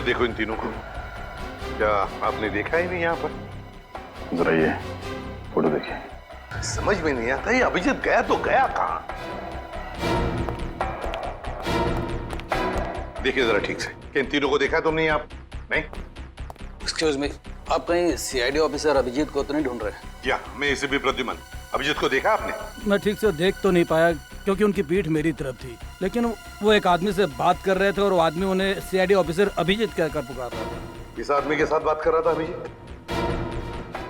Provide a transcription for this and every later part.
जरा देखो इन तीनों को, क्या आपने देखा ही नहीं यहाँ पर? जरा ये फोटो देखिए। समझ में नहीं आता ये अभिजीत गया तो गया कहाँ? देखिए जरा ठीक से, इन तीनों को देखा तुमने आप? नहीं? एक्सक्यूज मी, आप कहीं सीआईडी ऑफिसर अभिजीत को तो नहीं ढूंढ रहे? या मैं इसे भी प्रद्युमन, अभिजीत को देखा आपने? मैं ठीक से देख तो नहीं पाया क्योंकि उनकी पीठ मेरी तरफ थी, लेकिन वो एक आदमी से बात कर रहे थे और वो आदमी उन्हें सीआईडी ऑफिसर अभिजीत कहकर पुकार रहा था। इस आदमी के साथ बात कर रहा था अभिजीत?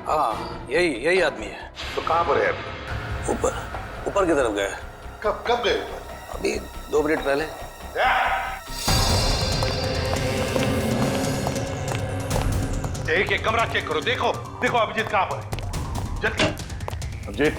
हाँ, यही आदमी है। तो कहाँ पर है अभी? ऊपर की तरफ गया। कब गए? अभी 2 मिनट पहले। एक कमरा चेक करो, देखो अभिजीत कहाँ पर है? जल्दी। अभिजीत,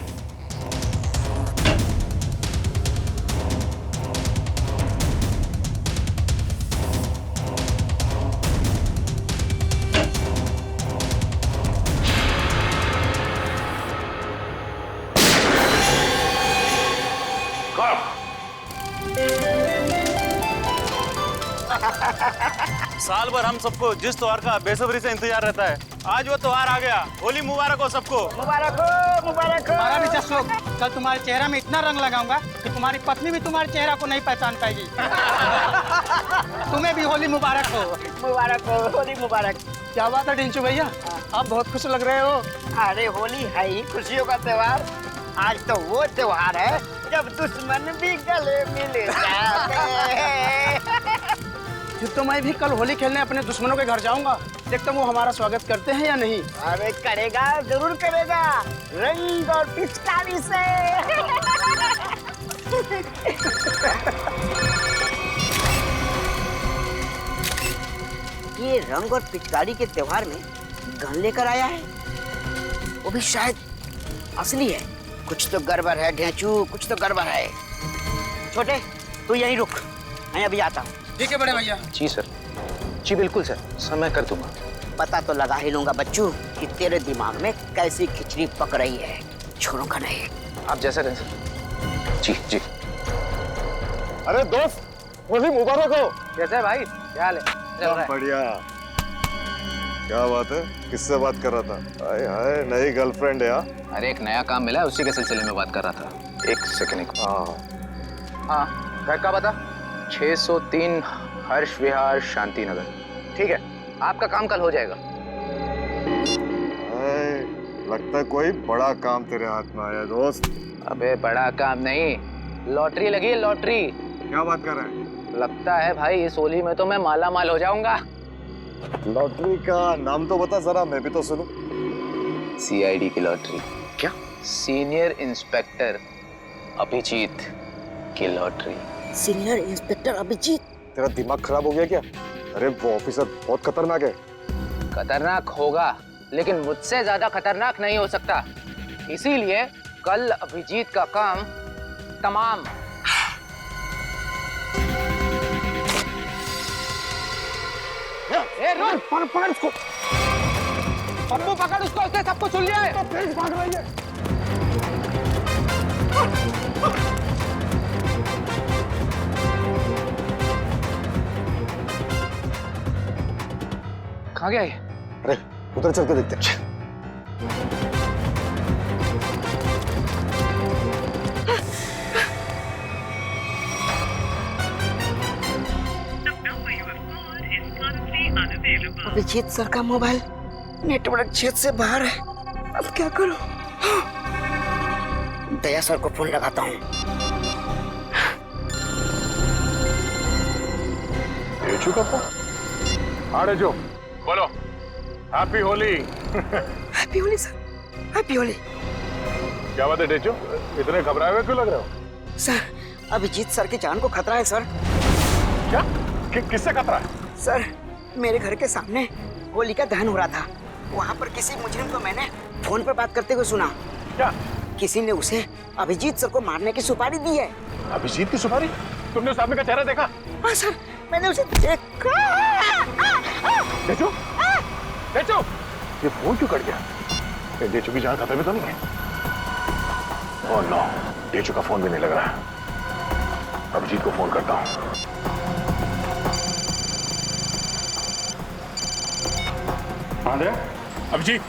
साल भर हम सबको जिस त्योहार का बेसब्री से इंतजार रहता है, आज वो त्योहार आ गया। होली मुबारक हो सबको। मुबारक हो, मुबारक हो। हमारा भी जश्न हो। कल तुम्हारे चेहरा में इतना रंग लगाऊंगा कि तुम्हारी पत्नी भी तुम्हारे चेहरा को नहीं पहचान पाएगी। तुम्हें भी होली मुबारक हो। मुबारक हो, होली मुबारक। क्या बात है टिंचू भैया, आप बहुत खुश लग रहे हो। अरे होली है ही खुशियों का त्योहार। आज तो वो त्योहार है जब दुश्मन भी गले मिल जाते हैं। फिर तो मैं भी कल होली खेलने अपने दुश्मनों के घर जाऊंगा, देखता हूँ वो हमारा स्वागत करते हैं या नहीं। अरे करेगा, जरूर करेगा, रंग और पिचकारी से। ये रंग और पिचकारी के त्योहार में गन लेकर आया है, वो भी शायद असली है। कुछ तो गड़बड़ है ढेंचू, कुछ तो गड़बड़ है। छोटे तू यहीं रुक, मैं अभी आता हूँ। ठीक है बड़े भैया। जी सर, जी बिल्कुल सर, मैं कर दूंगा। पता तो लगा ही लूंगा बच्चू कि तेरे दिमाग में कैसी खिचड़ी पक रही है। छोड़ूंगा नहीं। आप जैसा कहें सर। जी जी। अरे दोस्त, होली मुबारक हो। कैसा है भाई, क्या हाल है? चल रहा है? बढ़िया। क्या बात है, किससे बात कर रहा था? हाय हाय, नई गर्लफ्रेंड है? अरे एक नया काम मिला है, उसी के सिलसिले में बात कर रहा था। एक सेकंड। हाँ, घर का बता 603 हर्ष विहार शांति नगर। ठीक है, आपका काम कल हो जाएगा। लगता है कोई बड़ा काम तेरे हाथ में आया दोस्त। अबे बड़ा काम नहीं, लॉटरी लगी है, लॉटरी। क्या बात कर रहे हैं? लगता है भाई इस होली में तो मैं माला माल हो जाऊंगा। लॉटरी का नाम तो बता जरा, मैं भी तो सुनूं। सीआईडी की लॉटरी। क्या? सीनियर इंस्पेक्टर अभिजीत की लॉटरी। Senior inspector Abhijit? तेरा दिमाग खराब हो गया क्या? अरे वो ऑफिसर बहुत खतरनाक है। खतरनाक होगा, लेकिन मुझसे ज्यादा खतरनाक नहीं हो सकता। इसीलिए कल अभिजीत का काम तमाम। ए रुक, पकड़ उसको। पप्पू पकड़ उसको, उसने सबको सुन लिया है। भाग रही है। कहाँ गया ये? अरे उधर चल के देखते हैं। अभिजीत सर का मोबाइल नेटवर्क क्षेत्र से बाहर है, अब क्या करूं? दया सर को फोन लगाता हूँ। डेचू का फोन? हाँ डेचू, बोलो। Happy Holi. Happy Holi sir, happy Holi. क्या बात है डेचू, इतने घबराए हुए क्यों लग रहे हो? सर, अभिजीत सर की जान को खतरा है सर। क्या? किससे खतरा है? सर, मेरे घर के सामने होली का दहन हो रहा था। वहाँ पर किसी मुजरिम को मैंने फोन पर बात करते हुए सुना। क्या? किसी ने उसे अभिजीत सर को मारने की सुपारी दी है। अभिजीत की सुपारी? तुमने उस आदमी का चेहरा देखा? हाँ सर, मैंने उसे देखा। डेचू, डेचू, ये फोन क्यों कट गया? डेचू की जान खतरे में तो नहीं है? ओह नो, डेचू का फोन भी नहीं लग रहा है। अभिजीत को फोन करता हूँ। हाँ दे अभिजीत,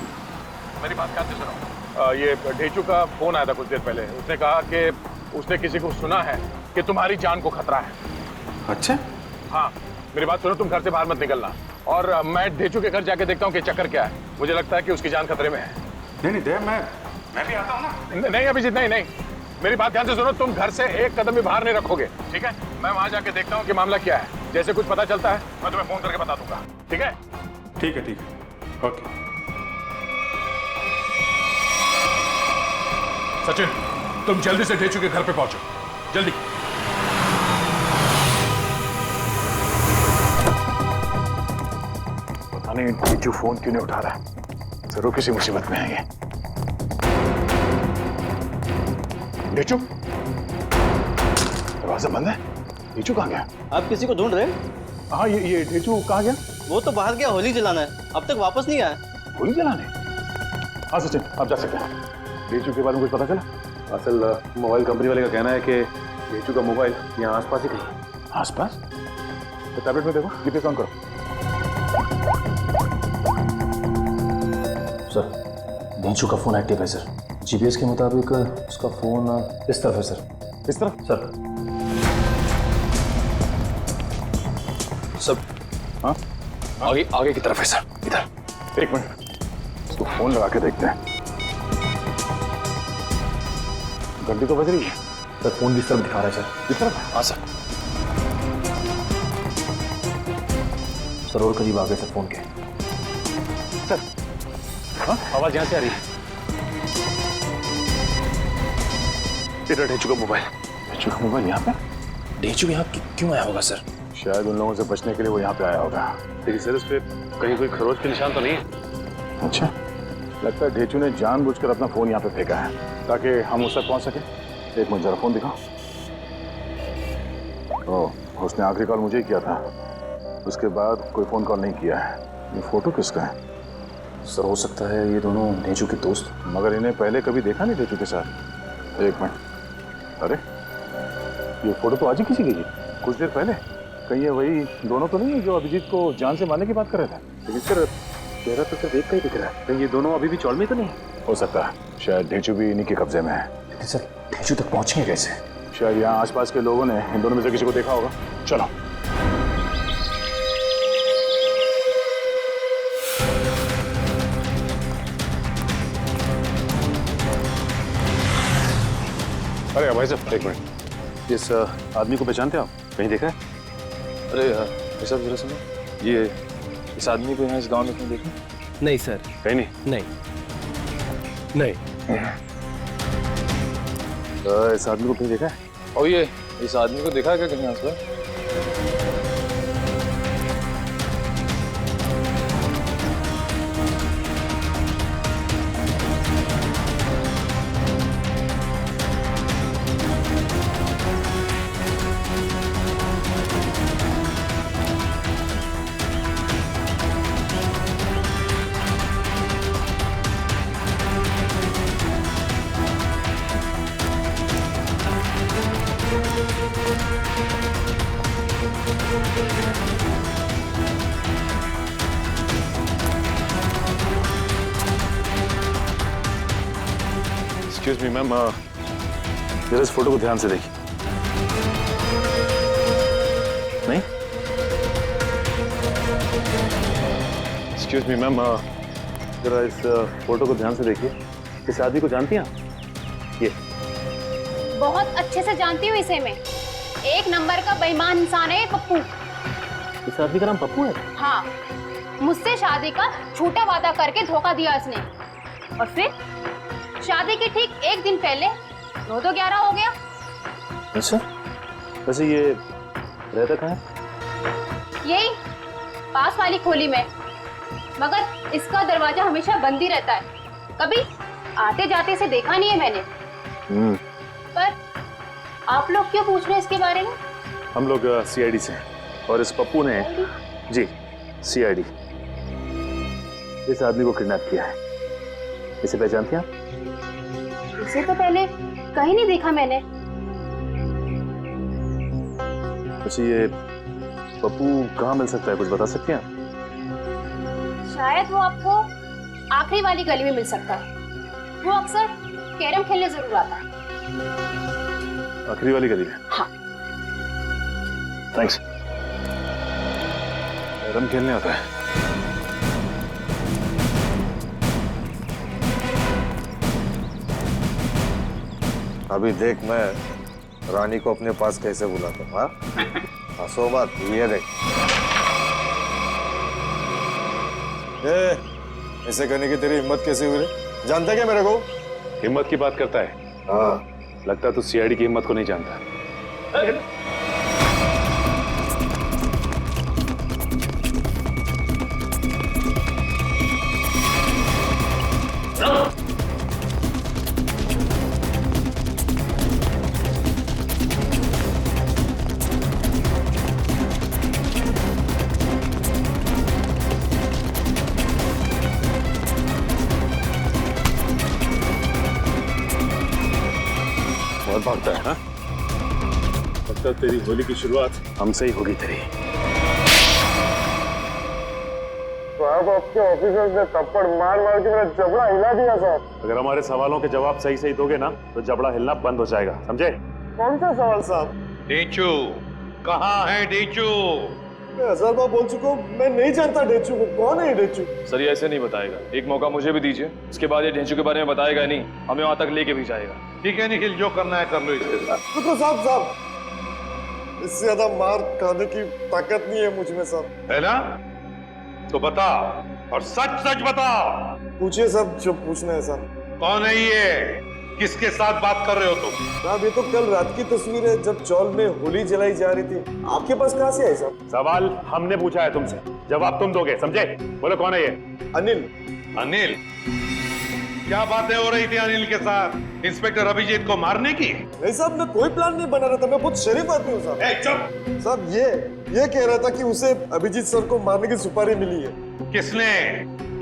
मेरी बात ध्यान से सुनो। ये ढेचू का फोन आया था कुछ देर पहले। उसने कहा कि उसने किसी को सुना है कि तुम्हारी जान को खतरा है। अच्छा? हाँ, मेरी बात सुनो, तुम घर से बाहर मत निकलना। और मैं ढेचू के घर जाके देखता हूँ कि चक्कर क्या है। मुझे लगता है कि उसकी जान खतरे में है। नहीं नहीं दे, मैं भी आता हूँ ना। नहीं अभिजीत, नहीं नहीं, मेरी बात ध्यान से सुनो। तुम घर से एक कदम भी बाहर नहीं रखोगे, ठीक है? मैं वहां जाके देखता हूँ कि मामला क्या है। जैसे कुछ पता चलता है मैं तुम्हें फोन करके बता दूंगा, ठीक है? ठीक है, ठीक है, ओके। सचिन, तुम जल्दी से ढेचू के घर पे पहुंचो, जल्दी। पता नहीं ढेचू फोन क्यों नहीं उठा रहा। जरूर किसी मुसीबत में है ये। ढेचू, दरवाजा बंद है। ढेचू कहाँ गया? आप किसी को ढूंढ रहे हैं? हाँ, ये ढेचू कहाँ गया? वो तो बाहर गया होली जलाना है, अब तक वापस नहीं आया। होली जलाने? हाँ सचिन, आप जा सकते हैं। ढेचू के बारे में कुछ पता चला? असल मोबाइल कंपनी वाले का कहना है कि ढेचू का मोबाइल यहाँ आसपास ही कहीं है। आसपास? तो टैबलेट में देखो, जीपीएस ऑन करो। सर, ढेचू का फोन एक्टिव है सर। जीपीएस के मुताबिक उसका फोन इस तरफ है सर। इस तरफ? सर। सर, हाँ? आगे की तरफ है सर, इधर। एक मिनट, इसको फोन लगा के देखते हैं। घंटी तो बज रही है। सर, फोन भी इस तरफ दिखा रहा है सर। इस तरफ? हाँ सर। सर, और करीब आ गए सर फोन के। सर, हाँ, आवाज यहाँ से आ रही है। इधर ढेचू का मोबाइल। ढेचू का मोबाइल यहाँ पे? ढेचू यहाँ क्यों आया होगा सर? शायद उन लोगों से बचने के लिए वो यहाँ पे आया होगा। लेकिन सर, इस पे कहीं कोई खरोच के निशान तो नहीं है? अच्छा, लगता है ढेचू ने जानबूझकर अपना फोन यहाँ पे फेंका है ताकि हम उस तक पहुँच सके। एक मिनट, जरा फोन दिखाओ। ओह, उसने आखिरी कॉल मुझे ही किया था। उसके बाद कोई फोन कॉल नहीं किया है। ये फोटो किसका है? सर, हो सकता है ये दोनों ढेचू के दोस्त। मगर इन्हें पहले कभी देखा नहीं ढेचू के साथ। एक मिनट, अरे ये फोटो तो आज ही किसी की थी, कुछ देर पहले। कहीं ये वही दोनों तो नहीं है जो अभिजीत को जान से मारने की बात कर रहे थे? लेकिन सर, चेहरा तो सिर्फ एक का ही दिख रहा है। कहीं ये दोनों अभी भी चौल में तो नहीं? हो सकता है, शायद ढेचू भी इन्हीं के कब्जे में है। लेकिन सर, ढेचू तक पहुंचेंगे कैसे? शायद यहाँ आसपास के लोगों ने इन दोनों में से किसी को देखा होगा। चलो। अरे भाई साहब, एक मिनट, इस आदमी को पहचानते आप? कहीं देखा है? अरे ऐसा जरा सुनो, ये इस आदमी को यहाँ इस गांव में कहीं देखा? नहीं सर, कहीं नहीं? नहीं। इस आदमी को कहीं देखा है? और ये इस आदमी को देखा है क्या कहीं आसपास? एक्सक्यूज मी मैम, जरा इस फोटो को ध्यान से देखिए। नहीं? एक्सक्यूज मी मैम, जरा इस फोटो को ध्यान से देखिए। इस आदमी को जानती हैं आप? ये बहुत अच्छे से जानती हूँ इसे मैं। एक नंबर का बेईमान इंसान है ये पप्पू। इस आदमी का नाम पप्पू है? हाँ, मुझसे शादी का झूठा वादा करके धोखा दिया इसने, और फिर शादी के ठीक एक दिन पहले 9-11 हो गया। अच्छा, वैसे ये रहता कहाँ है? यही पास वाली खोली में, मगर इसका दरवाजा हमेशा बंद ही रहता है। कभी आते जाते से देखा नहीं है मैंने। पर आप लोग क्यों पूछ रहे हैं इसके बारे में? हम लोग सीआईडी से हैं, और इस पप्पू ने, जी सीआईडी, इस आदमी को किडनैप किया है। इसे पहचानती हैं आप? इसे तो पहले कहीं नहीं देखा मैंने। अच्छा, ये पप्पू कहाँ मिल सकता है, कुछ बता सकते हैं आप? शायद वो आपको आखिरी वाली गली में मिल सकता है। वो अक्सर कैरम खेलने जरूर आता है। आखिरी वाली गली में? हाँ। थैंक्स। कैरम खेलने आता है। अभी देख मैं रानी को अपने पास कैसे बुलाता हूँ। हंसो मत, ये देख। ऐसे करने की तेरी हिम्मत कैसे हुई रे? जानता क्या मेरे को? हिम्मत की बात करता है? हाँ। लगता है तू सीआईडी की हिम्मत को नहीं जानता। बहुत भागता है ना? लगता है तेरी होली की शुरुआत हमसे ही होगी तेरी। साहब आपके ऑफिसर्स ने थप्पड़ मार मार के मेरा जबड़ा हिला दिया साहब। अगर हमारे सवालों के जवाब सही सही दोगे ना तो जबड़ा हिलना बंद हो जाएगा, समझे? कौन सा सवाल साहब? डेचू कहाँ है? डेचू मैं 1000 बार बोल चुका हूँ, मैं नहीं जानता डेचू को। कौन है ये डेचू? सर ये ऐसे नहीं बताएगा, एक मौका मुझे भी दीजिए, उसके बाद ये ढेंचू के बारे में बताएगा नहीं, हमें वहां तक लेके भी जाएगा। ठीक है निखिल, जो करना है कर लो इसके साथ। रुको साहब, इससे ज्यादा मार खाने की ताकत नहीं है मुझ में साहब। है ना? तो बता, और सच सच बता। पूछिए साहब जो पूछना है साहब। कौन है ये? किसके साथ बात कर रहे हो तुम? साहब ये तो कल रात की तस्वीर है जब चौल में होली जलाई जा रही थी। आपके पास कहाँ से आई साहब? सवाल हमने पूछा है तुमसे, जवाब तुम दोगे, समझे? बोलो कौन है ये? अनिल। अनिल? क्या बातें हो रही थी अनिल के साथ? इंस्पेक्टर अभिजीत को मारने की? नहीं साहब, मैं कोई प्लान नहीं बना रहा था, मैं बहुत शरीफ आदमी हूँ साहब। चुप! साहब ये कह रहा था कि उसे अभिजीत सर को मारने की सुपारी मिली है।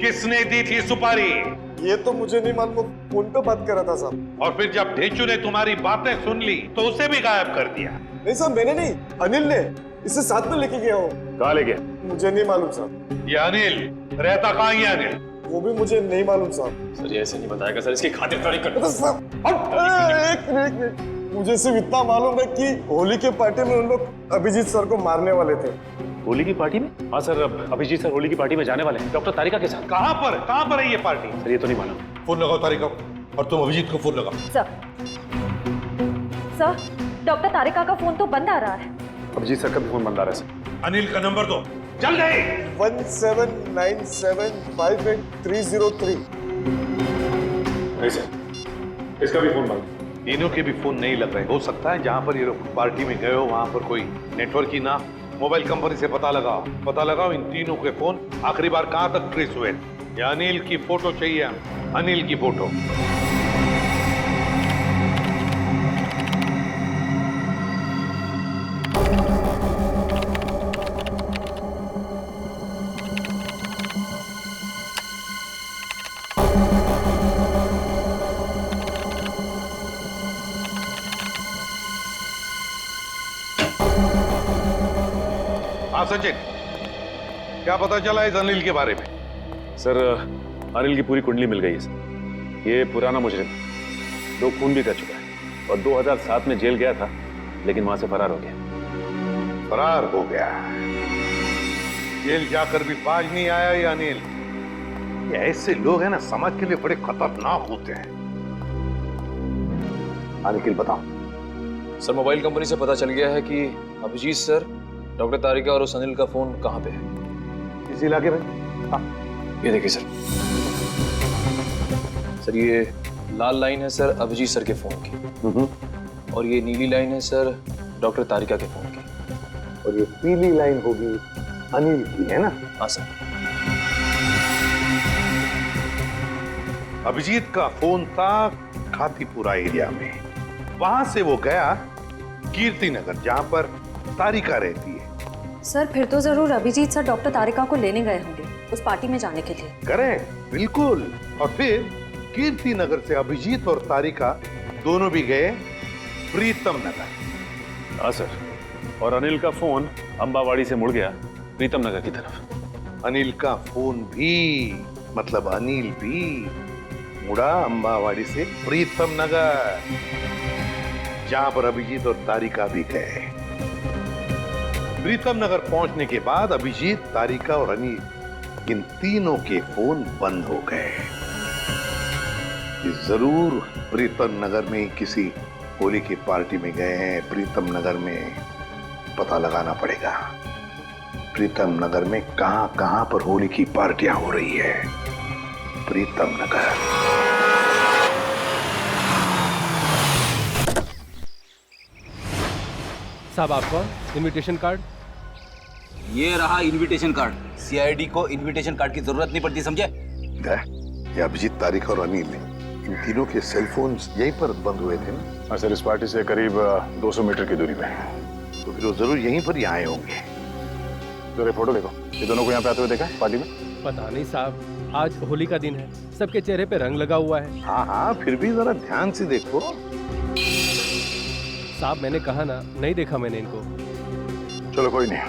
किसने दी थी सुपारी? ये तो मुझे नहीं मालूम, फोन पे बात कर रहा था साहब। और फिर जब ढेंचू ने तुम्हारी बातें सुन ली तो उसे भी गायब कर दिया? नहीं साहब, मैंने नहीं, अनिल ने। इसे साथ में लेके गया हूँ। कहाँ ले गया? मुझे नहीं मालूम साहब। ये अनिल रहता कहाँ है? अनिल वो भी मुझे नहीं मालूम साहब। सर ये ऐसे नहीं बताएगा सर, इसकी खातिरदारी कर। एक मिनट, मुझे सिर्फ इतना मालूम है कि होली के पार्टी में उन लोग अभिजीत सर को मारने वाले थे। होली की पार्टी में? हाँ सर, अभिजीत सर होली की पार्टी में जाने वाले हैं डॉक्टर तारिका के साथ। कहाँ पर है ये पार्टी? सर ये तो नहीं मालूम। फोन लगाओ तारिका, और तुम अभिजीत को फोन लगाओ। सर डॉक्टर तारिका का फोन तो बंद आ रहा है। अभिजीत सर का भी फोन बंद आ रहा है सर। अनिल का नंबर दो जल्दी। 17975830 नहीं सर, इसका भी फोन बंद। तीनों के भी फोन नहीं लग रहे। हो सकता है जहाँ पर ये लोग पार्टी में गए हो वहाँ पर कोई नेटवर्क ही ना। मोबाइल कंपनी से पता लगाओ इन तीनों के फोन आखिरी बार कहाँ तक ट्रेस हुए। या अनिल की फोटो चाहिए, अनिल की फोटो। हाँ सचिन, क्या पता चला इस अनिल के बारे में? सर अनिल की पूरी कुंडली मिल गई है सर। ये पुराना मुजरिम 2 खून भी कर चुका है और 2007 में जेल गया था, लेकिन वहां से फरार हो गया। फरार हो गया? जेल जाकर भी बाज नहीं आया ये अनिल। ये ऐसे लोग हैं ना, समाज के लिए बड़े खतरनाक होते हैं। निखिल बताओ। सर मोबाइल कंपनी से पता चल गया है कि अभिजीत सर, डॉक्टर तारिका और उस अनिल का फोन कहाँ पे है? इस इलाके में। हाँ ये देखिए सर। सर ये लाल लाइन है सर अभिजीत सर के फोन की, और ये नीली लाइन है सर डॉक्टर तारिका के फोन की, और ये पीली लाइन होगी अनिल की, है ना? हाँ सर। अभिजीत का फोन था खातीपुरा एरिया में। वहां से वो गया कीर्ति नगर, जहां पर तारिका रहती है। सर फिर तो जरूर अभिजीत सर डॉक्टर तारिका को लेने गए होंगे उस पार्टी में जाने के लिए। करेक्ट, बिल्कुल। और फिर कीर्ति नगर से अभिजीत और तारिका दोनों भी गए प्रीतम नगर। हाँ सर, और अनिल का फोन अंबावाड़ी से मुड़ गया प्रीतम नगर की तरफ। अनिल का फोन भी, मतलब अनिल भी मुड़ा अंबावाड़ी से प्रीतम नगर, जहां पर अभिजीत और तारिका भी गए। प्रीतम नगर पहुंचने के बाद अभिजीत, तारिका और अनिल, इन तीनों के फोन बंद हो गए। जरूर प्रीतम नगर में किसी होली की पार्टी में गए हैं। प्रीतम नगर में पता लगाना पड़ेगा, प्रीतम नगर में कहां कहां पर होली की पार्टियां हो रही है। प्रीतम नगर। साहब आपका इनविटेशन कार्ड। ये रहा इनविटेशन कार्ड। सीआईडी को इनविटेशन कार्ड की जरूरत नहीं पड़ती, समझे? ये अभिजीत, तारिका और अनिल, इन तीनों के सेलफोन्स यहीं पर बंद हुए थे ना? हाँ सर, इस पार्टी से करीब 200 मीटर की दूरी पे। तो फिर वो जरूर यहीं पर ही आए होंगे। जरा फोटो देखो, ये दोनों को यहाँ पे आते हुए देखा है पार्टी में? पता नहीं साहब, आज होली का दिन है, सबके चेहरे पे रंग लगा हुआ है। हाँ हाँ, फिर भी जरा ध्यान से देखो। साहब मैंने कहा ना, नहीं देखा मैंने इनको। चलो कोई नहीं,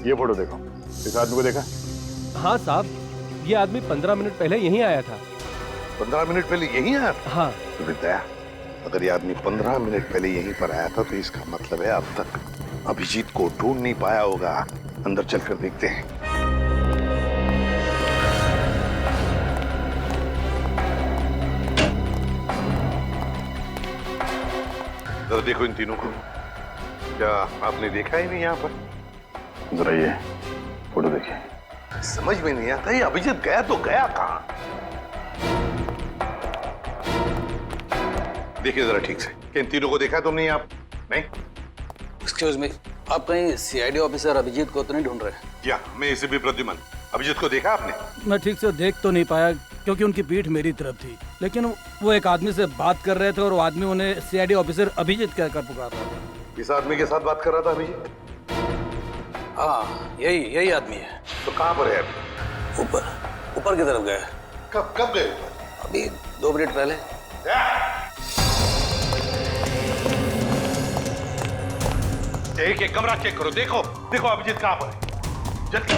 ये फोटो देखो, इस आदमी को देखा? हाँ साहब, ये आदमी 15 मिनट पहले यहीं आया था। 15 मिनट पहले यहीं आया था? हाँ। तो बताया, अगर ये आदमी 15 मिनट पहले यहीं पर आया था तो इसका मतलब है अब तक अभिजीत को ढूंढ नहीं पाया होगा। अंदर चलकर देखते हैं। जरा देखो इन तीनों को, क्या आपने देखा ही नहीं यहाँ पर? जरा ये फोटो देखिए। समझ में नहीं आता, ये अभिजीत गया तो गया कहाँ? देखिए जरा ठीक से, इन तीनों को देखा तुमने आप? नहीं? एक्सक्यूज मी, आप कहीं सीआईडी ऑफिसर अभिजीत को तो नहीं ढूंढ रहे? या मैं इसे भी प्रद्युमन, अभिजीत को देखा आपने? मैं ठीक से देख तो नहीं पाया क्योंकि उनकी पीठ मेरी तरफ थी, लेकिन वो एक आदमी से बात कर रहे थे और वो आदमी उन्हें सीआईडी ऑफिसर अभिजीत कहकर पुकार रहा था। इस आदमी के साथ बात कर रहा था अभिजीत? हाँ, यही आदमी है। तो कहाँ पर है अभी? ऊपर की तरफ गए। कब गए? अभी 2 मिनट पहले। एक कमरा चेक करो, देखो अभिजीत कहाँ पर है। जल्दी।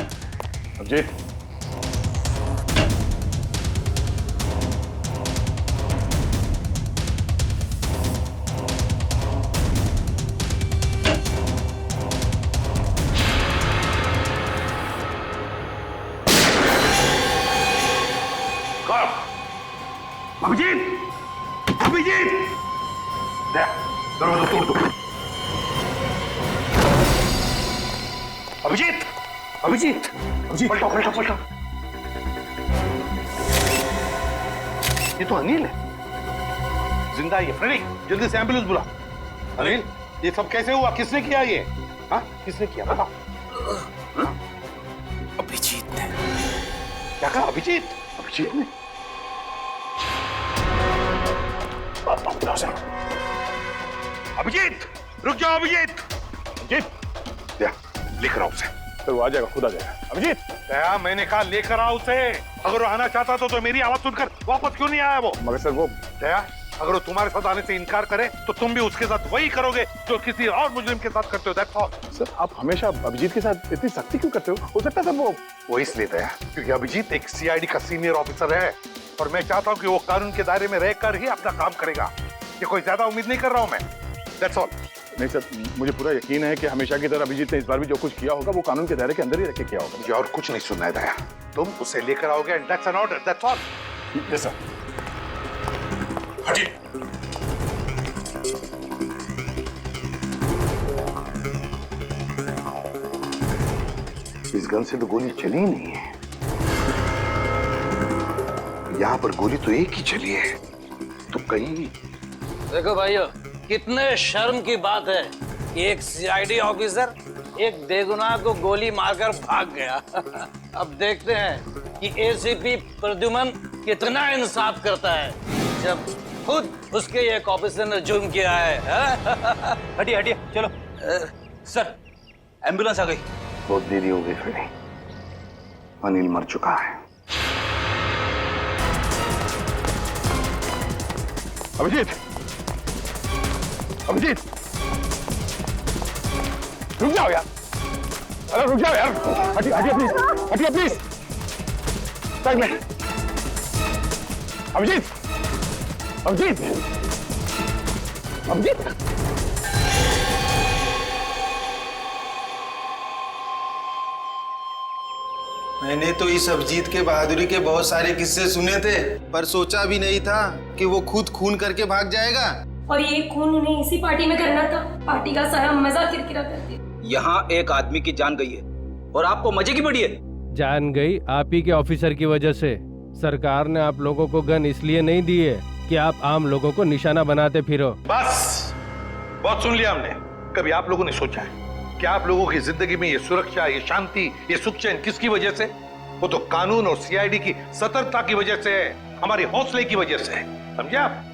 अभिजीत, अभिजीत, दरवाजा तोड़ दो। अभिजीत, पलटो। ये तो अनिल है, जिंदा है ये। फ्रेडी, जल्दी से एम्बुलेंस बुला। अनिल, ये सब कैसे हुआ? किसने किया ये? हाँ, किसने किया बताओ? अभिजीत ने। क्या कहा? अभिजीत ने? अभिजीत, रुक जाओ अभिजीत। लेकर आओ उसे। तो वो आ जाएगा, खुद आ जाएगा। अभिजीत, क्या मैंने कहा लेकर आओ उसे। अगर वो आना चाहता तो मेरी आवाज सुनकर वापस क्यों नहीं आया वो? मगर सर वो दया, अगर वो तुम्हारे साथ आने से इनकार करे तो तुम भी उसके साथ वही करोगे जो किसी और मुजरिम के साथ करते हो। That's all. सर, आप हमेशा अभिजीत के साथ इतनी सख्ती क्यों करते हो सकता है सर वो इसलिए दया क्योंकि अभिजीत एक सीआईडी का सीनियर ऑफिसर है और मैं चाहता हूँ कि वो कानून के दायरे में रहकर ही अपना काम करेगा। ये कोई ज्यादा उम्मीद नहीं कर रहा हूँ मैं। That's all. नहीं सर, मुझे पूरा यकीन है कि हमेशा की तरह अभिजीत ने इस बार भी जो कुछ किया होगा वो कानून के दायरे के अंदर ही रख के किया होगा। मुझे और कुछ नहीं सुनना है दया, तुम उसे लेकर आओगे and that's an order. That's all. Yes sir. हटिए। इस गन से तो गोली चली ही नहीं है। यहाँ पर गोली तो एक ही चली है, तो कहीं। देखो भाइयों, कितने शर्म की बात है कि एक सीआईडी ऑफिसर एक बेगुनाह को गोली मारकर भाग गया। अब देखते हैं कि एसीपी प्रद्युमन कितना इंसाफ करता है जब खुद उसके एक ऑफिसर ने जुर्म किया है। हटिए चलो। सर, एम्बुलेंस आ गई। बहुत देरी हो गई फिर। अनिल मर चुका है। अभिजीत, रुक जाओ यार। अरे रुक जाओ यार, हटिए हटिए प्लीज, हटिए प्लीज। साइड में। अभिजीत, अभिजीत, अभिजीत। मैंने तो इस अभिजीत के बहादुरी के बहुत सारे किस्से सुने थे, पर सोचा भी नहीं था कि वो खुद खून करके भाग जाएगा। और ये खून उन्हें इसी पार्टी में करना था। पार्टी का सारा मजा किरकिरा कर दिया। यहाँ एक आदमी की जान गई है और आपको मजे की पड़ी है। जान गई आप ही के ऑफिसर की वजह से। सरकार ने आप लोगों को गन इसलिए नहीं दी है कि आप आम लोगों को निशाना बनाते फिरो। बस बहुत सुन लिया हमने। कभी आप लोगों ने सोचा है कि आप लोगों की जिंदगी में ये सुरक्षा, ये शांति, ये सुख चैन किसकी वजह से? वो तो कानून और सीआईडी की सतर्कता की वजह से है, हमारे हौसले की वजह से। समझे आप?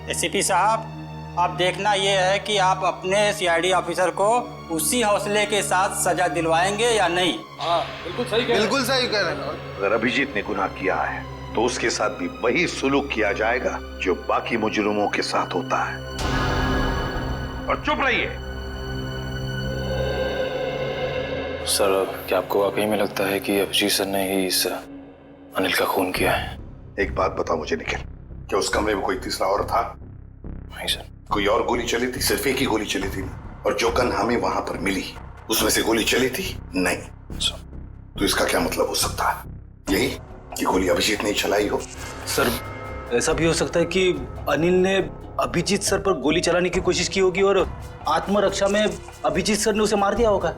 एसीपी साहब, अब देखना ये है कि आप अपने सीआईडी ऑफिसर को उसी हौसले के साथ सजा दिलवाएंगे या नहीं। हाँ, बिल्कुल सही कह रहे हैं। बिल्कुल सही कह रहे हैं। अगर अभिजीत ने गुनाह किया है तो उसके साथ भी वही सुलूक किया जाएगा जो बाकी मुजरिमों के साथ होता है। और चुप रहिए। सर, क्या आपको वाकई में लगता है कि अभिजीत सर ने ही इस अनिल का खून किया है? एक बात बताओ मुझे निखिल, क्या उस कमरे में कोई तीसरा और था? नहीं सर। कोई और गोली चली थी? सिर्फ एक ही गोली चली थी ना? और जो गन हमें वहां पर मिली उसमें से गोली चली थी? नहीं। तो इसका क्या मतलब हो सकता है? यही कि गोली अभिजीत ने चलाई हो? सर, ऐसा भी हो सकता है कि अनिल ने अभिजीत सर पर गोली चलाने की कोशिश की होगी और आत्मरक्षा में अभिजीत सर ने उसे मार दिया होगा।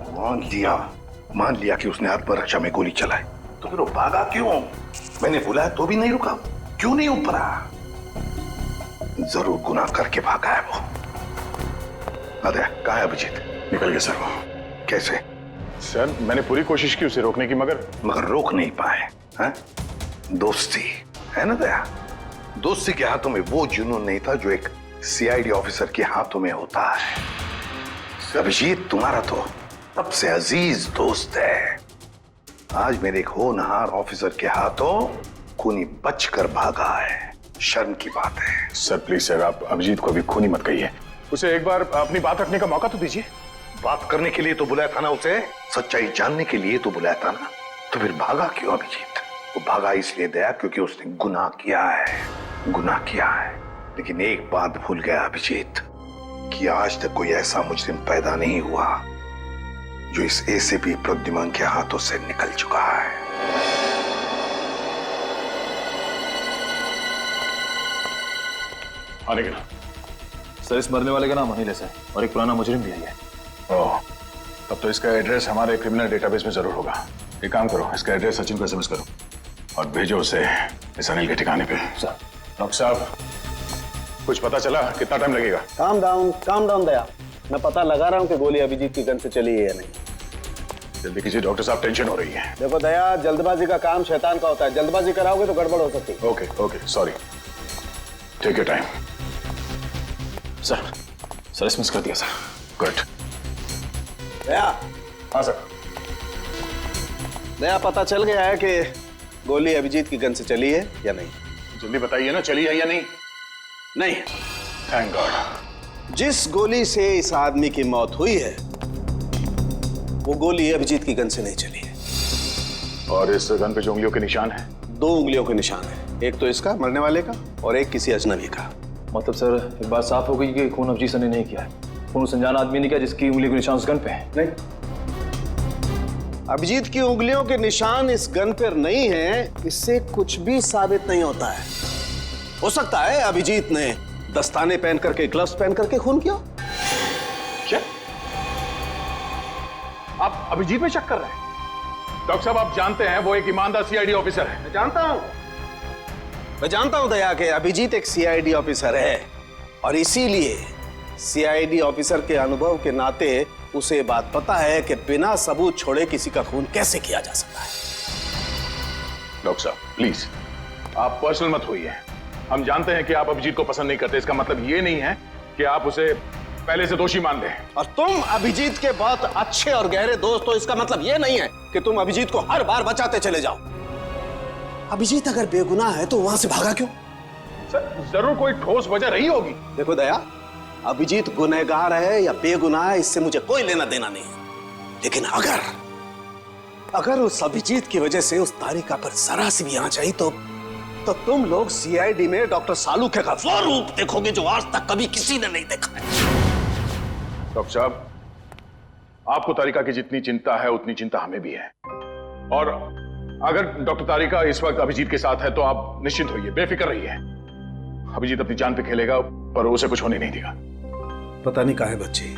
मान लिया कि उसने आत्मरक्षा में गोली चलाई, तो फिर वो भागा क्यों? मैंने बुलाया तो भी नहीं रुका, क्यों नहीं ऊपरा? जरूर गुनाह करके भागा है वो। अरे कहाँ है अभिजीत? निकल गया सर वो। कैसे? सर, मैंने पूरी कोशिश की उसे रोकने की, मगर रोक नहीं पाए। हैं? दोस्ती है ना दया? दोस्ती के हाथों में वो जुनून नहीं था जो एक सीआईडी ऑफिसर के हाथों में होता है। अभिजीत तुम्हारा तो सबसे अजीज दोस्त है। आज मेरे एक होनहार ऑफिसर के हाथों खूनी बचकर भागा है। शर्म की बात है। सर प्लीज सर, आप अभिजीत को अभी खूनी मत कहिए। उसे एक बार अपनी बात रखने का मौका तो दीजिए। बात करने के लिए तो बुलाया था ना उसे, सच्चाई जानने के लिए तो बुलाया था ना। तो फिर भागा क्यों अभिजीत? वो भागा इसलिए दया क्योंकि उसने गुनाह किया है। लेकिन एक बात भूल गया अभिजीत कि आज तक कोई ऐसा मुजरिम पैदा नहीं हुआ जो इस एसीपी प्रद्युमन के हाथों से निकल चुका है। आने के नाम सर, इस मरने वाले का नाम अनिल है और एक पुराना मुजरिम भी है। ओह, तब तो इसका एड्रेस हमारे क्रिमिनल डेटाबेस में जरूर होगा। एक काम करो, इसका एड्रेस सचिन को एसएमएस करो और भेजो उसे इस अनिल के ठिकाने पे। सर। डॉक्टर साहब, कुछ पता चला? कितना टाइम लगेगा? काम डाउन दया। मैं पता लगा रहा हूँ कि गोली अभिजीत की गन से चली है या नहीं। जल्दी कीजिए डॉक्टर साहब, टेंशन हो रही है। देखो दया, जल्दबाजी का काम शैतान का होता है। जल्दबाजी कराओगे तो गड़बड़ हो सकती है। Okay, sorry. Take your time. Sir SMS कर दिया सर। गुड। दया। हाँ सर। दया, पता चल गया है कि गोली अभिजीत की गन से चली है या नहीं? जल्दी बताइए ना, चली है या नहीं? नहीं। Thank God. जिस गोली से इस आदमी की मौत हुई है वो गोली अभिजीत की गन से नहीं चली है। और इस गन पे जो उंगलियों के निशान है? 2 उंगलियों के निशान है, एक तो इसका मरने वाले का और एक किसी अजनबी का। मतलब सर, एक बात साफ हो गई कि खून अभिजीत सर ने नहीं किया है। खून उस अनजान आदमी ने किया जिसकी उंगली के निशान उस गन पे है। नहीं, अभिजीत की उंगलियों के निशान इस गन पर नहीं है, इससे कुछ भी साबित नहीं होता है। हो सकता है अभिजीत ने दस्ताने पहन करके, ग्लव्स पहन करके खून किया। क्या आप अभिजीत में शक कर रहे हैं? डॉक्टर साहब, आप जानते हैं वो एक ईमानदार सीआईडी ऑफिसर है। मैं जानता हूं दया कि अभिजीत एक सीआईडी ऑफिसर है और इसीलिए सीआईडी ऑफिसर के अनुभव के नाते उसे बात पता है कि बिना सबूत छोड़े किसी का खून कैसे किया जा सकता है। डॉक्टर साहब प्लीज, आप पर्सनल मत होइए। हम जानते हैं कि आप अभिजीत को पसंद नहीं करते। इसका मतलब ये नहीं है कि आप उसे पहले से दोषी मान लें। और तुम अभिजीत के बहुत अच्छे और गहरे दोस्त हो, इसका मतलब ये नहीं है कि तुम अभिजीत को हर बार बचाते चले जाओ। अभिजीत अगर बेगुनाह है तो वहां से भागा क्यों? सर, जरूर कोई ठोस वजह रही होगी। देखो दया, अभिजीत गुनहगार है या बेगुनाह है, इससे मुझे कोई लेना देना नहीं है। लेकिन अगर उस अभिजीत की वजह से उस तारिका पर जरा सी भी आंच आई तो तुम लोग सीआईडी में डॉक्टर सालूखे का वो रूप देखोगे जो आज तक कभी किसी ने नहीं देखा है। डॉक्टर साहब, आपको तारिका की जितनी चिंता है उतनी चिंता हमें भी है। और अगर डॉक्टर तारिका इस वक्त अभिजीत के साथ है तो आप निश्चिंत होइए, बेफिक्र रहिए। अभिजीत अपनी जान पे खेलेगा पर उसे कुछ होने नहीं देगा। पता नहीं कहाँ है बच्ची,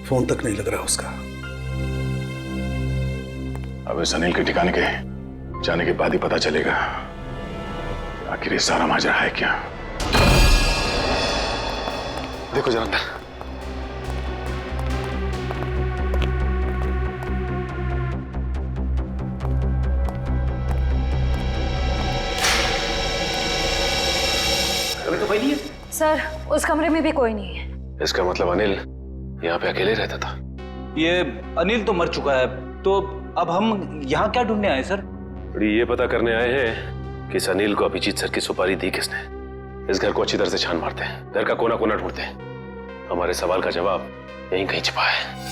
फोन तक नहीं लग रहा उसका। अब इस अनिल के ठिकाने के जाने के बाद ही पता चलेगा आखिर ये सारा माजरा है क्या। देखो जरा अंदर। अभी तो कोई नहीं है सर, उस कमरे में भी कोई नहीं है। इसका मतलब अनिल यहाँ पे अकेले रहता था। ये अनिल तो मर चुका है, तो अब हम यहाँ क्या ढूंढने आए सर? ये पता करने आए हैं कि इस अनिल को अभिजीत सर की सुपारी दी किसने। इस घर को अच्छी तरह से छान मारते हैं, घर का कोना कोना ढूंढते हैं। हमारे सवाल का जवाब यहीं कहीं छिपा है।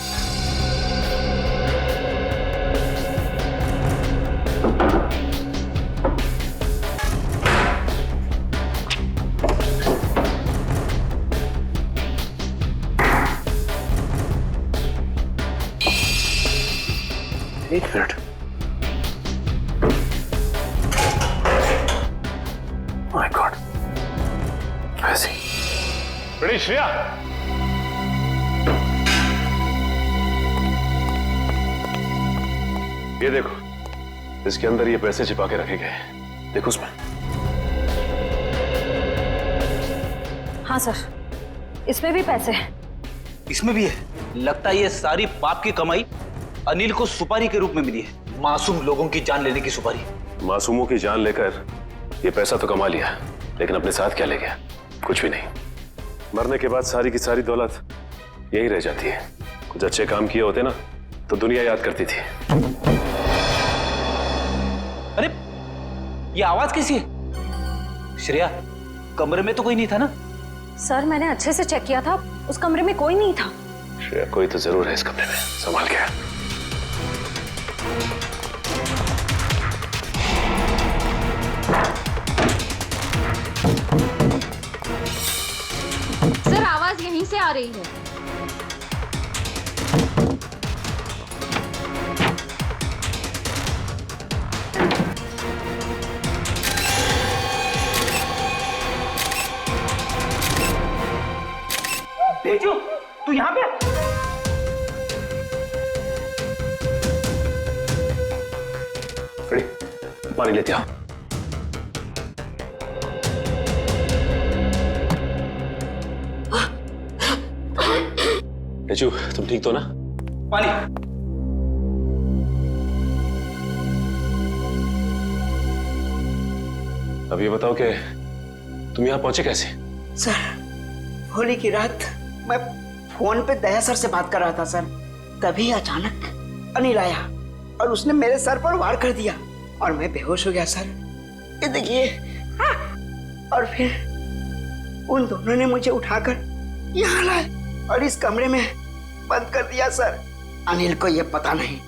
एक मिनट। माय गॉड, ऐसे बड़ी श्रेया, ये देखो, इसके अंदर ये पैसे छिपा के रखे गए हैं। देखो उसमें। हाँ सर, इसमें भी पैसे हैं। इसमें भी है। लगता है ये सारी पाप की कमाई अनिल को सुपारी के रूप में मिली है। मासूम लोगों की जान लेने की सुपारी। मासूमों की जान लेकर ये पैसा तो कमा लिया, लेकिन अपने साथ क्या ले गया? कुछ भी नहीं। मरने के बाद सारी की सारी दौलत यही रह जाती है। कुछ अच्छे काम किए होते ना तो दुनिया याद करती थी। अरे ये आवाज कैसी है? श्रेया, कमरे में तो कोई नहीं था ना? सर मैंने अच्छे से चेक किया था, उस कमरे में कोई नहीं था। श्रेया, कोई तो जरूर है इस कमरे में, संभाल के। सर आवाज यहीं से आ रही है। तेजू, तू यहाँ पे? पानी लेते आओ। तेजू, तुम ठीक तो ना? पानी। अब ये बताओ कि तुम यहाँ पहुंचे कैसे? सर होली की रात मैं फोन पे दया सर से बात कर रहा था सर, तभी अचानक अनिल आया और उसने मेरे सर पर वार कर दिया और मैं बेहोश हो गया सर। ये देखिए। और फिर उन दोनों ने मुझे उठाकर यहाँ लाए और इस कमरे में बंद कर दिया सर। अनिल को ये पता नहीं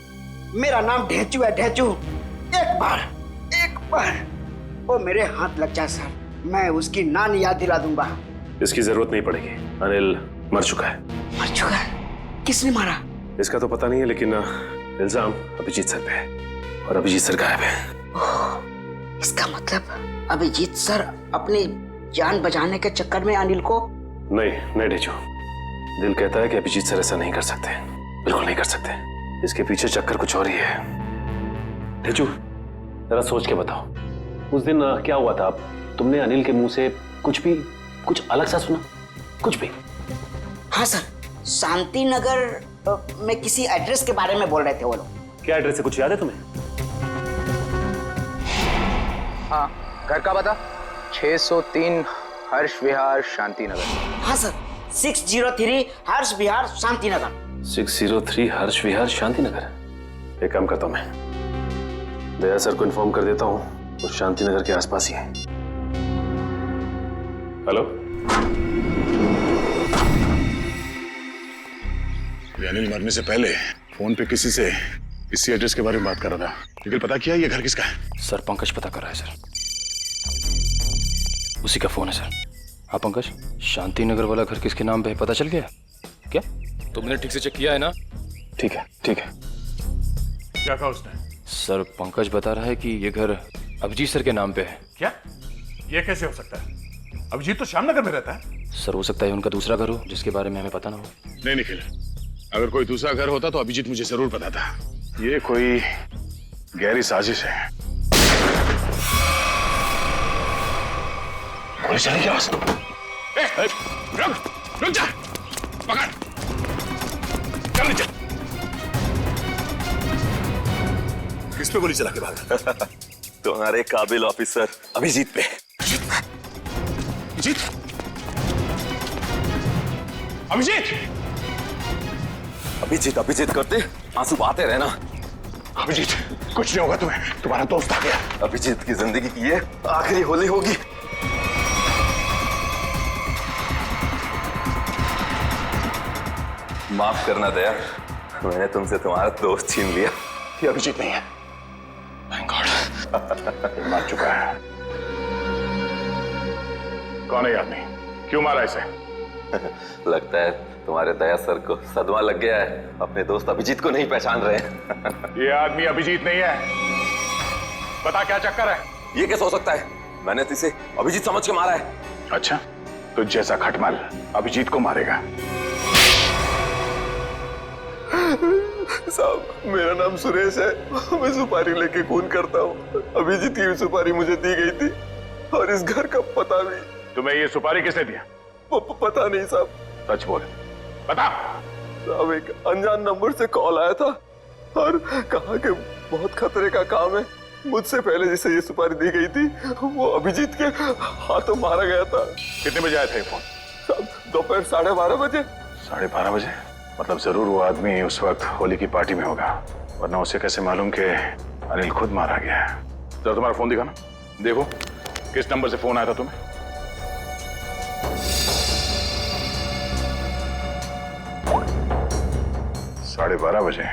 मेरा नाम ढेंचू है, ढेंचू। एक बार वो मेरे हाथ लग जाए सर, मैं उसकी नानी याद दिला दूंगा। इसकी जरूरत नहीं पड़ेगी, अनिल मर चुका है। मर चुका है? किसने मारा? इसका तो पता नहीं है, लेकिन इल्जाम अभिजीत सर पे है और अभिजीत सर गायब है। इसका मतलब अभिजीत सर अपनी जान बचाने के चक्कर में अनिल को? नहीं ढेंचू, दिल कहता है कि अभिजीत सर ऐसा नहीं कर सकते, बिल्कुल नहीं कर सकते। इसके पीछे चक्कर कुछ और ही है। ढेंचू, जरा सोच के बताओ, उस दिन क्या हुआ था? तुमने अनिल के मुंह से कुछ अलग सा सुना? कुछ भी? हाँ सर, शांति नगर में किसी एड्रेस के बारे में बोल रहे थे वो लोग। क्या एड्रेस है, कुछ याद है तुम्हें? हाँ, घर का पता 603 हर्ष विहार शांति नगर। हाँ सर, 603 हर्ष विहार शांति नगर। 603 हर्ष विहार शांति नगर। एक काम करता हूं, मैं दया सर को इन्फॉर्म कर देता हूं, वो शांति नगर के आसपास ही है। हेलो, अनिल मरने से पहले फोन पे किसी से इसी एड्रेस के बारे में बात कर रहा था। लेकिन पता किया ये घर किसका है? सर पंकज पता कर रहा है सर। उसी का फोन है सर। हाँ पंकज, शांति नगर वाला घर किसके नाम पे है पता चल गया क्या? तुमने ठीक से चेक किया है ना? ठीक है ठीक है। क्या कहा उसने? सर पंकज बता रहा है कि ये घर अभिजीत सर के नाम पे है। क्या? ये कैसे हो सकता है? अभिजीत तो श्यामनगर में रहता है। सर हो सकता है उनका दूसरा घर हो जिसके बारे में हमें पता ना हो। नहीं निखिल, अगर कोई दूसरा घर होता तो अभिजीत मुझे जरूर पता था। ये कोई गहरी साजिश है। गोली चली क्या? रुक जा, पकड़, चल नीचे। किस पे गोली चला के भागा? तुम्हारे काबिल ऑफिसर अभिजीत पे। अभिजीत? अभिजीत? अभिजीत अभिजीत करते आंसू बहाते रहना। अभिजीत कुछ नहीं होगा तुम्हें, तुम्हारा दोस्त आ गया। अभिजीत की जिंदगी की ये आखिरी होली होगी। माफ करना दया, मैंने तुमसे तुम्हारा दोस्त छीन लिया। ये अभिजीत नहीं है। Thank God। मार चुका है। कौन है ये आदमी? क्यों मारा इसे? लगता है तुम्हारे दया सर को सदमा लग गया है, अपने दोस्त अभिजीत को नहीं पहचान रहे हैं। ये आदमी अभिजीत नहीं है। बता क्या चक्कर है? ये कैसे हो सकता है? मैंने तो इसे अभिजीत समझ के मारा है। अच्छा, तो जैसा खटमल अभिजीत को मारेगा। साहब मेरा नाम सुरेश है, मैं सुपारी लेके खून करता हूँ। अभिजीत की सुपारी मुझे दी गई थी और इस घर का पता भी। तुम्हें ये सुपारी किसने दिया? पता नहीं साहब। सच बोल, बता। साहब एक अनजान नंबर से कॉल आया था और कहा कि बहुत खतरे का काम है। मुझसे पहले जिसे ये सुपारी दी गई थी वो अभिजीत के हाथों मारा गया था। कितने बजे आया था ये फोन? साहब दोपहर 12:30 बजे। 12:30 बजे? मतलब जरूर वो आदमी उस वक्त होली की पार्टी में होगा, वरना उसे कैसे मालूम कि अनिल खुद मारा गया है? जरा तुम्हारा फोन दिखाना, देखो किस नंबर से फोन आया था तुम्हें। साढ़े 12 बजे।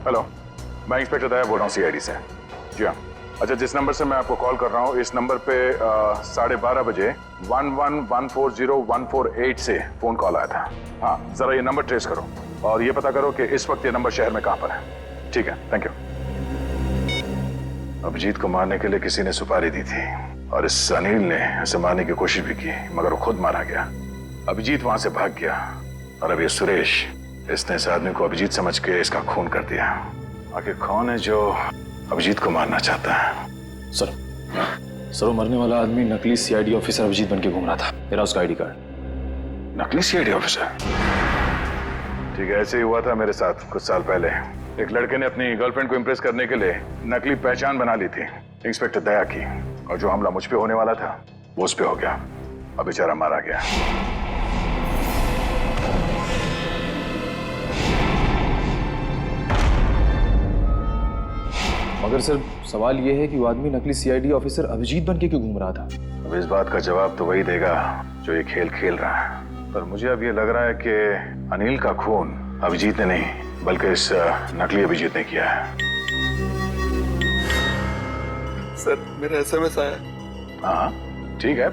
हेलो, मैं इंस्पेक्टर दया बोल रहा हूँ सीआईडी से। जी हाँ। अच्छा, जिस नंबर से मैं आपको कॉल कर रहा हूँ इस नंबर पे 12:30 बजे 11140148 से फोन कॉल आया था। हाँ, जरा ये नंबर ट्रेस करो और ये पता करो कि इस वक्त ये नंबर शहर में कहाँ पर है। ठीक है, थैंक यू। अभिजीत को मारने के लिए किसी ने सुपारी दी थी और इस अनिल ने इसे मारने की कोशिश भी की, मगर वो खुद मारा गया। अभिजीत वहां से भाग गया और अब ये सुरेश, इसने इस आदमी को अभिजीत समझ के इसका खून कर दिया। आखिर कौन है जो अभिजीत को मारना चाहता है? सर वो मरने वाला आदमी नकली सीआईडी ऑफिसर अभिजीत बन के घूम रहा था। मेरा उसका आईडी कार्ड। नकली सीआईडी ऑफिसर? ठीक है, ऐसे ही हुआ था मेरे साथ कुछ साल पहले। एक लड़के ने अपनी गर्लफ्रेंड को इम्प्रेस करने के लिए नकली पहचान बना ली थी, इंस्पेक्टर दया की, और जो हमला मुझ पे होने वाला था वो उस पे हो गया। अब बेचारा मारा गया। मगर सर सवाल ये है कि वो आदमी नकली सीआईडी ऑफिसर अभिजीत बन के क्यों घूम रहा था? अब इस बात का जवाब तो वही देगा जो ये खेल खेल रहा है, पर मुझे अब ये लग रहा है कि अनिल का खून अभिजीत ने नहीं बल्कि इस नकली अभिजीत ने किया है। सर मेरा एसएमएस आया। हाँ ठीक है,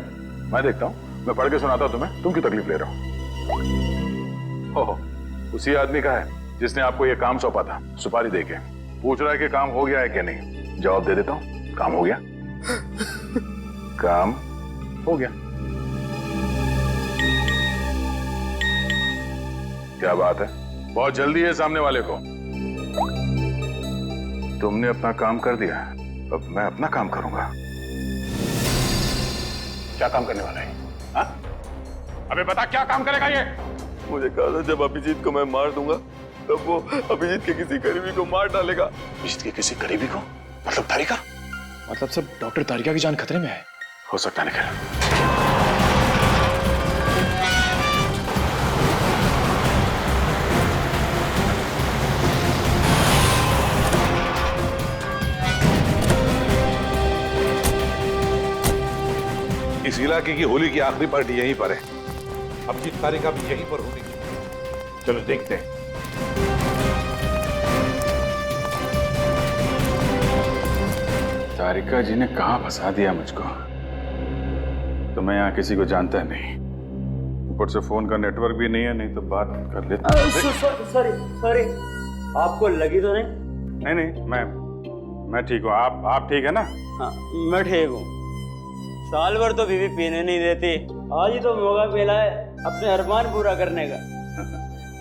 मैं देखता हूँ, मैं पढ़ के सुनाता हूँ तुम्हें। तुम क्यों तकलीफ ले रहे हो? उसी आदमी का है जिसने आपको ये काम सौंपा था, सुपारी देके। पूछ रहा है कि काम हो गया है क्या नहीं। जवाब दे देता हूँ, काम हो गया। काम हो गया। क्या बात है, बहुत जल्दी है सामने वाले को। तुमने अपना काम कर दिया, अब मैं अपना काम करूंगा। क्या काम करने वाला है? हाँ? अबे बता, क्या काम करेगा ये? मुझे कहा था जब अभिजीत को मैं मार दूंगा तब वो अभिजीत के किसी करीबी को मार डालेगा। अभिजीत के किसी करीबी को? मतलब तारिका? मतलब सब डॉक्टर तारिका की जान खतरे में है। हो सकता है निखिल। इस इलाके की होली की आखिरी पार्टी यहीं पर है। अभिजीत तारिका भी यहीं पर होनी चाहिए। चलो देखते हैं। तारिका जी ने कहां फंसा दिया मुझको। तो मैं यहाँ किसी को जानता नहीं, ऊपर से फोन का नेटवर्क भी नहीं है, नहीं तो बात कर लेता। सॉरी, आपको लगी तो नहीं? नहीं, मैं ठीक हूँ। आप ठीक है ना? हाँ, मैं ठीक हूँ। साल भर तो बीवी पीने नहीं देती, आज ही तो मौका मिला है अपने अरमान पूरा करने का।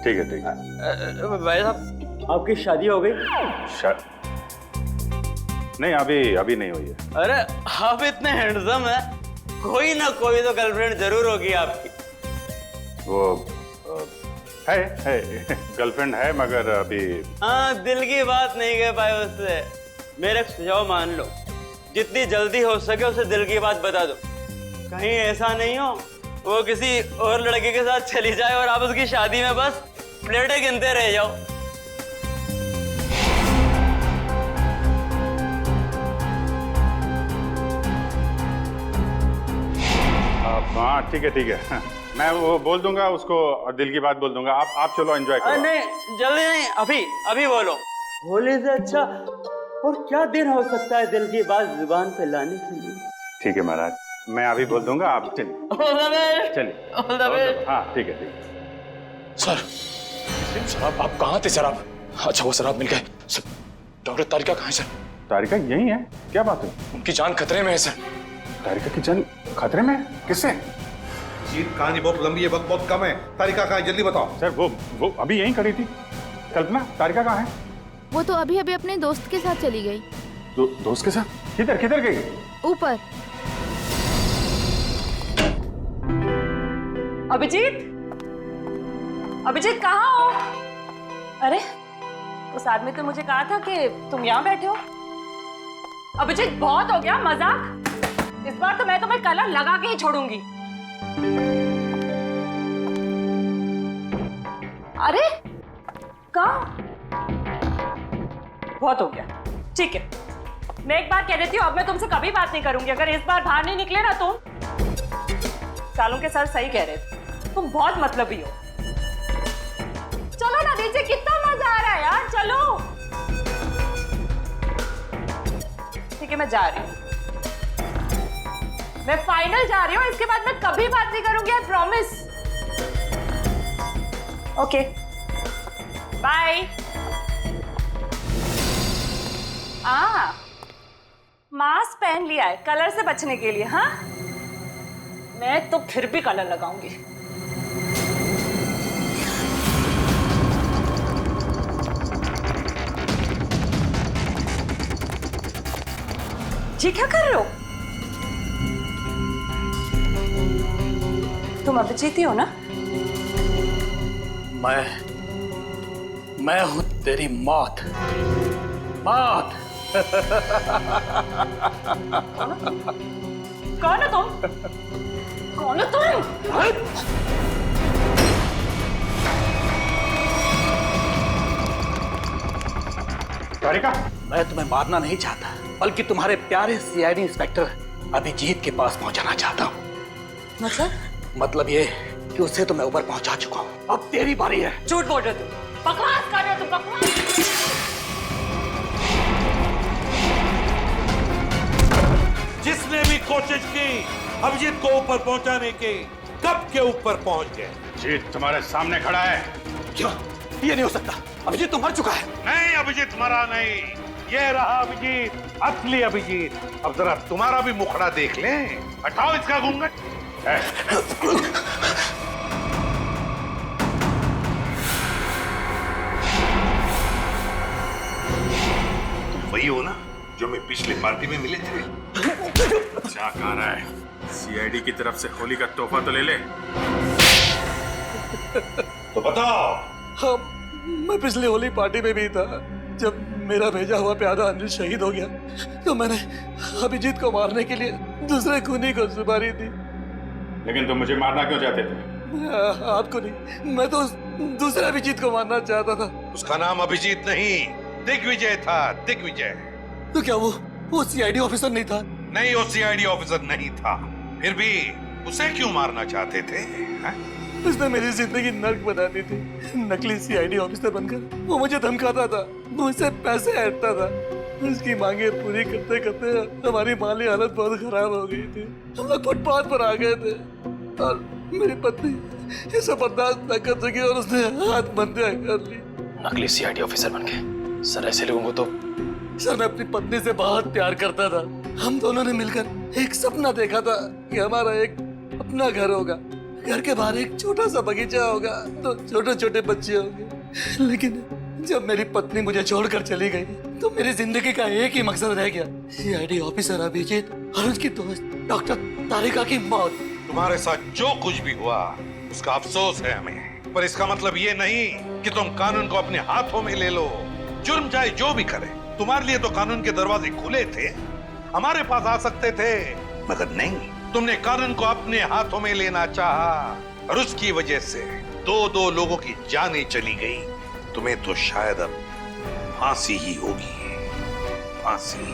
ठीक है। भाई साहब, आपकी शादी हो गई? नहीं, अभी नहीं हुई है। अरे आप इतने हैंडसम है, कोई ना कोई तो गर्लफ्रेंड जरूर होगी आपकी। वो है गर्लफ्रेंड है, मगर अभी। हाँ, दिल की बात नहीं कह पाए उससे। मेरा सुझाव मान लो, जितनी जल्दी हो सके उसे दिल की बात बता दो। कहीं ऐसा नहीं हो वो किसी और लड़के के साथ चली जाए और आप उसकी शादी में बस प्लेटें गिनते रह जाओ। हाँ ठीक है। मैं वो बोल दूंगा उसको, दिल की बात बोल दूंगा। आप चलो एंजॉय करो। नहीं, जल्दी नहीं, अभी बोलो। होली से अच्छा और क्या दिन हो सकता है दिल की बात जुबान पे लाने के लिए। ठीक है महाराज, मैं अभी बोल दूंगा, आप चलिए। हाँ ठीक है। सर शराब, आप कहाँ थे सर? आप अच्छा, वो शराब मिल गए। डॉक्टर तारिका कहाँ है सर? तारिका यही है, क्या बात है? उनकी जान खतरे में है सर। तारिका की जान खतरे में? किससे? जीत, कहानी बहुत लंबी है, वक्त बहुत कम है। तारिका कहाँ है, जल्दी बताओ। सर वो अभी यहीं खड़ी थी। कल्पना, तारिका कहाँ है? वो तो अभी अपने दोस्त के साथ चली गई। दोस्त के साथ? किधर गई? ऊपर। अभिजीत कहाँ हो? अरे उस आदमी तो मुझे कहा था कि तुम यहाँ बैठे हो। अभिजीत बहुत हो गया मजाक, इस बार तो मैं तुम्हें कलर लगा के ही छोड़ूंगी। अरे कहाँ? बहुत हो गया, ठीक है। मैं एक बार कह देती हूँ, अब मैं तुमसे कभी बात नहीं करूंगी अगर इस बार बाहर नहीं निकले ना तुम। सालों के सर सही कह रहे थे, तुम बहुत मतलबी हो। चलो ना नीचे, कितना मजा आ रहा है यार, चलो। ठीक है, मैं जा रही हूँ, मैं फाइनल जा रही हूँ। इसके बाद मैं कभी बात नहीं करूंगी, I promise. Okay, bye. Mask पहन लिया है कलर से बचने के लिए। हाँ, मैं तो फिर भी कलर लगाऊंगी। जी क्या कर रहे हो? तुम अभिजीत ही हो ना? मैं हूं तेरी मौत। कौन हो तुम? कौन हो तुम? तारिका, मैं तुम्हें मारना नहीं चाहता, बल्कि तुम्हारे प्यारे सीआईडी इंस्पेक्टर अभिजीत के पास पहुंचाना चाहता हूं। मतलब ये कि उससे तो मैं ऊपर पहुंचा चुका हूं, अब तेरी बारी है। झूठ बोल रहे हो तुम, बकवास कर रहे हो तुम, बकवास। जिसने भी कोशिश की अभिजीत को ऊपर पहुंचाने की, कब के ऊपर पहुंच गए। जीत तुम्हारे सामने खड़ा है। क्यों? ये नहीं हो सकता, अभिजीत तो मर चुका है। नहीं, अभिजीत मरा नहीं, ये रहा अभिजीत, असली अभिजीत। अब जरा तुम्हारा भी मुखड़ा देख लें। हटाओ इसका घूंघट। तुम वही हो ना जो मैं पिछले पार्टी में मिले थे? क्या कह रहा है? सीआईडी की तरफ से होली का तोहफा तो ले ले। तो बताओ। हाँ, मैं पिछली होली पार्टी में भी था। जब मेरा भेजा हुआ प्यादा अनिल शहीद हो गया तो मैंने अभिजीत को मारने के लिए दूसरे खूनी को सुपारी दी। लेकिन तुम मुझे मारना क्यों चाहते थे? आपको नहीं, मैं तो दूसरे अभिजीत को मारना चाहता था। उसका नाम अभिजीत नहीं, दिग्विजय था, दिग्विजय। तो क्या वो सीआईडी ऑफिसर नहीं था? नहीं, वो सीआईडी ऑफिसर नहीं था। फिर भी उसे क्यों मारना चाहते थे? हैं? उसने मेरी जिंदगी नर्क बना दी थी। नकली सीआईडी ऑफिसर बनकर वो मुझे धमकाता था, मुझसे पैसे ऐंठता था। उसकी मांगे पूरी करते करते हमारी माली हालत बहुत खराब हो गई थी। हम लोग फुटपाथ पर आ गए थे और मेरी पत्नी ये सब बर्दाश्त न कर सकी और उसने हाथ बंधे कर ली। नकली सीआईडी ऑफिसर बन गए सर, ऐसे लोगों को तो। सर मैं अपनी पत्नी से बहुत प्यार करता था। हम दोनों ने मिलकर एक सपना देखा था कि हमारा एक अपना घर होगा, घर के बाहर एक छोटा सा बगीचा होगा, तो छोटे छोटे बच्चे होंगे। लेकिन जब मेरी पत्नी मुझे छोड़कर चली गई तो मेरी जिंदगी का एक ही मकसद रह गया, सीआईडी ऑफिसर अभिजीत और उसकी दोस्त डॉक्टर तारिका की मौत। तुम्हारे साथ जो कुछ भी हुआ उसका अफसोस है हमें, पर इसका मतलब ये नहीं कि तुम कानून को अपने हाथों में ले लो। जुर्म चाहे जो भी करे, तुम्हारे लिए तो कानून के दरवाजे खुले थे, हमारे पास आ सकते थे, मगर नहीं, तुमने कानून को अपने हाथों में लेना चाहा और उसकी वजह से दो लोगों की जानें चली गई। तुम्हें तो शायद अब फांसी ही होगी, फांसी।